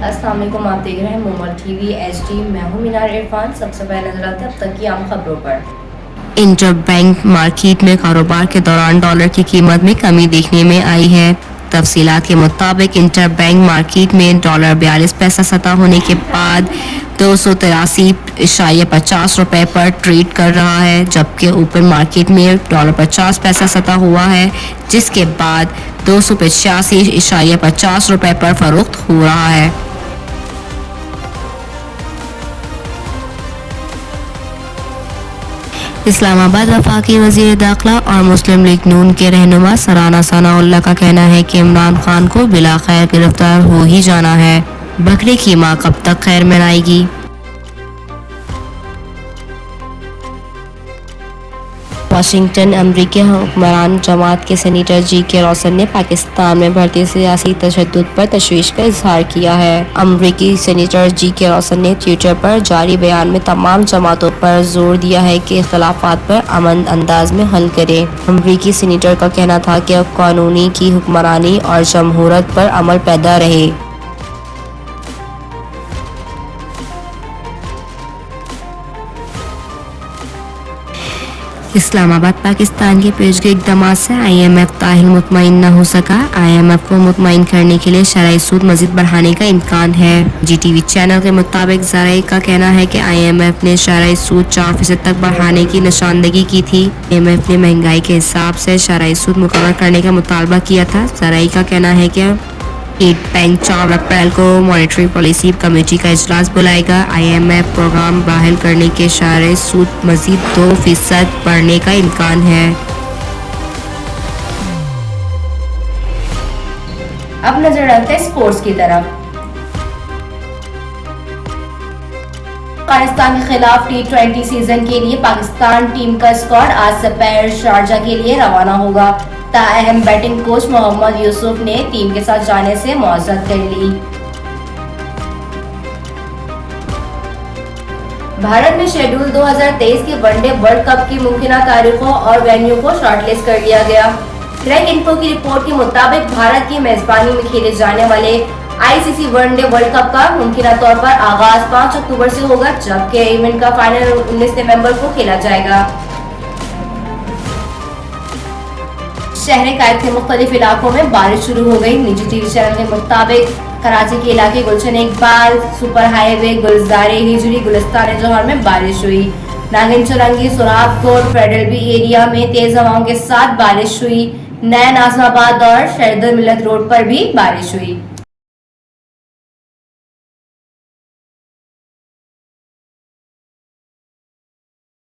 السلام علیکم، آپ دیکھ رہے ہیں مومر ٹی وی ایچ ڈی۔ میں ہوں مینار عرفان۔ سب سے پہلے نظر آتے ہیں اب تک کی عام خبروں پر۔ انٹر بینک مارکیٹ میں کاروبار کے دوران ڈالر کی قیمت میں کمی دیکھنے میں آئی ہے۔ تفصیلات کے مطابق انٹر بینک مارکیٹ میں ڈالر 42 پیسہ سطح ہونے کے بعد 283.50 روپے پر ٹریڈ کر رہا ہے، جبکہ اوپن مارکیٹ میں ڈالر 50 پیسہ سطح ہوا ہے، جس کے بعد 285.50 روپے پر فروخت ہو رہا ہے۔ اسلام آباد وفاقی وزیر داخلہ اور مسلم لیگ نون کے رہنما سرانہ ثناء اللہ کا کہنا ہے کہ عمران خان کو بلاخیر گرفتار ہو ہی جانا ہے۔ بکرے کی ماں کب تک خیر منائے گی؟ واشنگٹن۔ امریکی حکمران جماعت کے سینیٹر جی کے روسن نے پاکستان میں بڑھتے سیاسی تشدد پر تشویش کا اظہار کیا ہے۔ امریکی سینیٹر جی کے روسن نے ٹویٹر پر جاری بیان میں تمام جماعتوں پر زور دیا ہے کہ اختلافات پر امن انداز میں حل کریں۔ امریکی سینیٹر کا کہنا تھا کہ قانون کی حکمرانی اور جمہوریت پر عمل پیدا رہے۔ اسلام آباد۔ پاکستان کے پیشگی اقدامات سے آئی ایم ایف تاحال مطمئن نہ ہو سکا۔ آئی ایم ایف کو مطمئن کرنے کے لیے شرعی سود مزید بڑھانے کا امکان ہے۔ جی ٹی وی چینل کے مطابق ذرائع کا کہنا ہے کہ آئی ایم ایف نے شرعی سود 4% تک بڑھانے کی نشاندہی کی تھی۔ آئی ایم ایف نے مہنگائی کے حساب سے شرعی سود مقرر کرنے کا مطالبہ کیا تھا۔ ذرائع کا کہنا ہے کہ بینک 4 اپریل کو مانیٹری پالیسی کمیٹی کا اجلاس بلائے گا۔ آئی ایم ایف پروگرام بحال کرنے کے شرعی سود مزید 2% بڑھنے کا امکان ہے۔ اب نظر ڈالتے ہیں اسپورٹس کی طرف۔ افغانستان کے خلاف T20 سیزن کے لیے پاکستان ٹیم کا اسکواڈ آج سپیر شارجہ کے لیے روانہ ہوگا۔ تاہم بیٹنگ کوچ محمد یوسف نے ٹیم کے ساتھ جانے سے معذرت کر لی۔ بھارت میں شیڈول 2023 کے ون ڈے ورلڈ کپ کی ممکنہ تاریخوں اور وینیو کو شارٹ لسٹ کر لیا گیا۔ کریک انفو کی رپورٹ کے مطابق بھارت کی میزبانی میں کھیلے جانے والے آئی سی سی ون ڈے ورلڈ کپ کا ممکنہ طور پر آغاز 5 اکتوبر سے ہوگا، جبکہ ایونٹ کا فائنل 19 نومبر کو کھیلا جائے گا۔ شہر قائد کے مختلف علاقوں میں بارش شروع ہو گئی۔ نجی ٹی وی چینل کے مطابق کراچی کے علاقے گلشن اقبال، سپر ہائی وے، گلزار ہجری، گلستان جوہر میں بارش ہوئی۔ ناگن چرنگی، سراب کوٹ، فیڈرل بی ایریا میں تیز ہواؤں کے ساتھ بارش ہوئی۔ نیا ناظم آباد اور شہردر ملت روڈ پر بھی بارش ہوئی۔